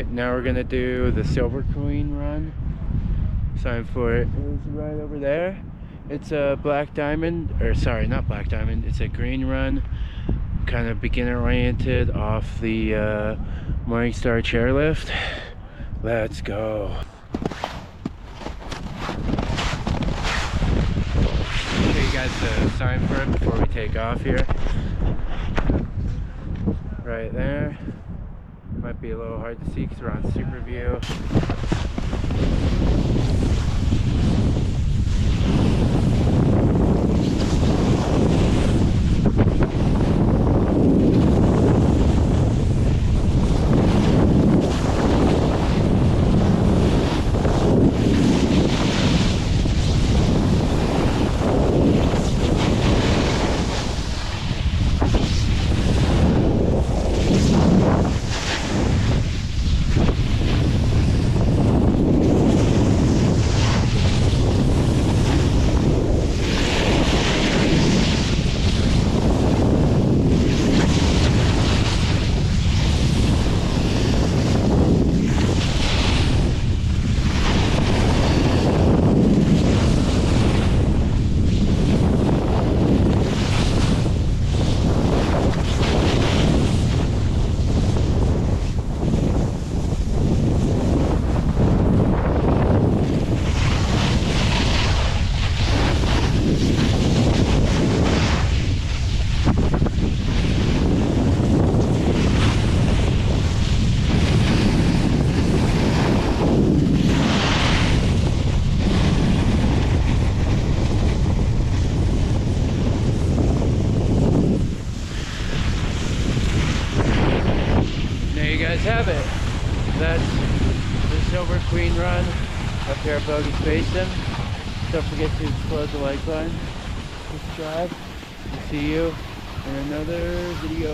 Alright, now we're gonna do the Silver Queen run. Sign for it is right over there. It's a black diamond, or sorry, not black diamond, it's a green run. Kind of beginner oriented off the Morningstar chairlift. Let's go. Show you guys the sign for it before we take off here. Right there. Might be a little hard to see because we're on super view. Have it. That's the Silver Queen run up here at Bogus Basin. Don't forget to explode the like button, subscribe, and see you in another video.